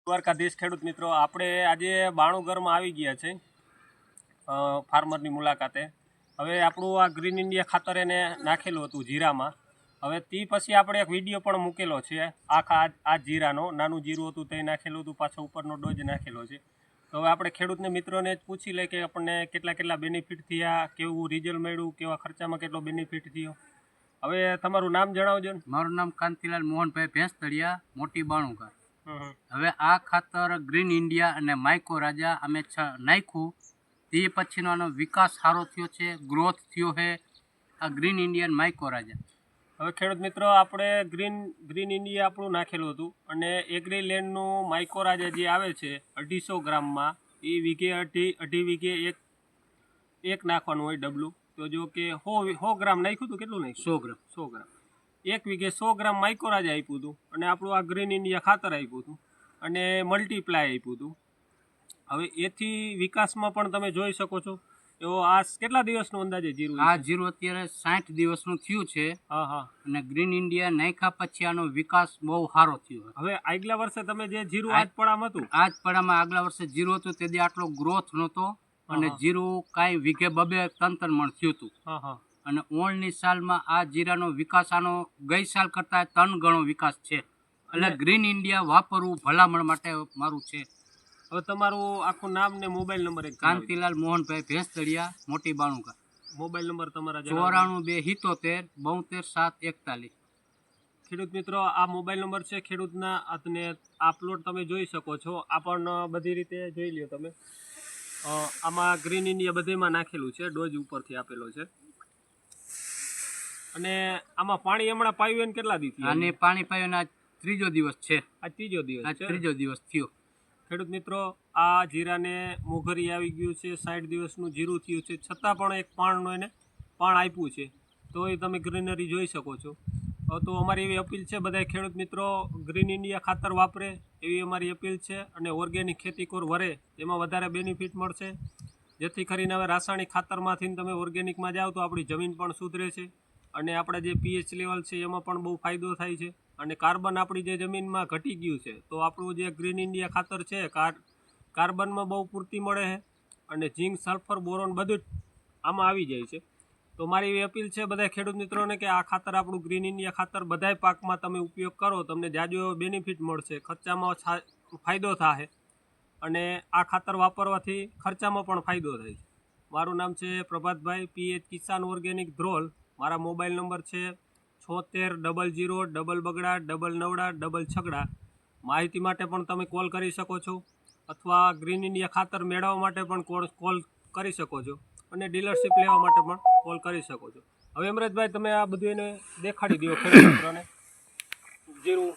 દ્વારકાધીશ ખેડૂત મિત્રો, આપણે આજે બાણુગરમાં આવી ગયા છે ફાર્મરની મુલાકાતે. હવે આપણું આ ગ્રીન ઇન્ડિયા ખાતર એને નાખેલું હતું જીરામાં. હવે તે પછી આપણે એક વિડીયો પણ મૂકેલો છે આ જીરાનો. નાનું જીરું હતું તે નાખેલું હતું, પાછો ઉપરનો ડોઝ નાખેલો છે. તો હવે આપણે ખેડૂતને મિત્રોને જ પૂછી લઈએ કે આપણને કેટલા બેનિફિટ થયા, કેવું રિઝલ્ટ મળ્યું, કેવા ખર્ચામાં કેટલો બેનિફિટ થયો. હવે તમારું નામ જણાવજો ને. મારું નામ કાંતિલાલ મોહનભાઈ ભેંસતળિયા, મોટી બાણુગર. હવે આ ખાતર ગ્રીન ઇન્ડિયા અને માઇકો રાજા અમે નાખ્યું તે પછીનો આનો વિકાસ સારો થયો છે, ગ્રોથ થયો છે આ ગ્રીન ઇન્ડિયા અને માઇકો રાજા. હવે ખેડૂત મિત્રો, આપણે ગ્રીન ઇન્ડિયા આપણું નાખેલું હતું અને એગ્રીલેન્ડનું માઇકો રાજા જે આવે છે 250 ગ્રામમાં, એ વીઘે અઢી વીઘે એક નાખવાનું હોય ડબલું. તો જો કે 100 ગ્રામ નાખ્યું હતું. કેટલું નાખ્યું? 100 ગ્રામ. એક વીઘે 100 ગ્રામ માઇકો રાજા આપ્યું હતું અને આપણું આ ગ્રીન ઇન્ડિયા ખાતર આપ્યું હતું અને મલ્ટીપ્લાય આપ્યું હતું. હવે એથી વિકાસમાં પણ તમે જોઈ શકો છો. તો આ કેટલા દિવસનું અંદાજે જીરું? આ જીરું અત્યારે 60 દિવસનું થયું છે. હા. અને ગ્રીન ઇન્ડિયા નાખ્યા પછી આનો વિકાસ બહુ સારો થયો. હવે આગલા વર્ષે તમે જે જીરું આજ પડામાં હતું, આજ પડામાં આગલા વર્ષે જીરું હતું તેથી આટલો ગ્રોથ નહોતો અને જીરું કાંઈ વીઘે 2-3 મણ થયું હતું. અને ઓળની સાલમાં આ જીરાનો વિકાસ આનો ગઈ સાલ કરતાં 3 ગણો વિકાસ છે. એટલે ગ્રીન ઇન્ડિયા વાપરવું ભલામણ માટે મારું છે. હવે તમારું આખું નામ ને મોબાઈલ નંબર? કાંતિલાલ મોહનભાઈ ભેંસતળિયા, મોટી બાણુગર. મોબાઈલ નંબર તમારા? 94 277 72 41. ખેડૂત મિત્રો, આ મોબાઈલ નંબર છે ખેડૂતના. અને આ પ્લોટ તમે જોઈ શકો છો. આ પણ બધી રીતે જોઈ લ્યો તમે. આમાં ગ્રીન ઇન્ડિયા બધેમાં નાખેલું છે, ડોઝ ઉપરથી આપેલો છે. અને આમાં પાણી હમણાં પાયું કેટલા દિવસ? આને પાણી પાયું આજ 3જો દિવસ છે. આ 3જો દિવસ? આજ 3જો દિવસ થયો. ખેડૂત મિત્રો, આ જીરાને મોઘરી આવી ગયું છે. 60 દિવસનું જીરું થયું છે, છતાં પણ એક પાણનું એને પાણ આપ્યું છે. તો એ તમે ગ્રીનરી જોઈ શકો છો. તો અમારી એવી અપીલ છે બધા ખેડૂત મિત્રો, ગ્રીન ઇન્ડિયા ખાતર વાપરે એવી અમારી અપીલ છે. અને ઓર્ગેનિક ખેતી કોર વરે એમાં વધારે બેનિફિટ મળશે. જેથી કરીને હવે રાસાયણિક ખાતરમાંથી તમે ઓર્ગેનિકમાં જાઓ તો આપણી જમીન પણ સુધરે છે અને આપણા જે પીએચ લેવલ છે એમાં પણ બહુ ફાયદો થાય છે. અને કાર્બન આપણી જે જમીનમાં ઘટી ગયું છે, તો આપણું જે ગ્રીન ઇન્ડિયા ખાતર છે કાર્બનમાં બહુ પૂરતી મળે છે. અને ઝીંક, સલ્ફર, બોરોન બધું જ આમાં આવી જાય છે. તો મારી એવી અપીલ છે બધા ખેડૂત મિત્રોને કે આ ખાતર આપણું ગ્રીન ઇન્ડિયા ખાતર બધાય પાકમાં તમે ઉપયોગ કરો, તમને જાજો બેનિફિટ મળશે, ખર્ચામાં ફાયદો થાય અને આ ખાતર વાપરવાથી ખર્ચામાં પણ ફાયદો થાય છે. મારું નામ છે પ્રભાતભાઈ, પીએચ કિસાન ઓર્ગેનિક ધ્રોલ. મારા મોબાઈલ નંબર છે 76 00 બગડા 99 6. માહિતી માટે પણ તમે કોલ કરી શકો છો અથવા ગ્રીન ઇન્ડિયા ખાતર મેળવવા માટે પણ કોલ કરી શકો છો અને ડીલરશીપ લેવા માટે પણ કોલ કરી શકો છો. હવે અમરેશભાઈ, તમે આ બધું એને દેખાડી દો ખેડૂત મિત્રોને. જીરું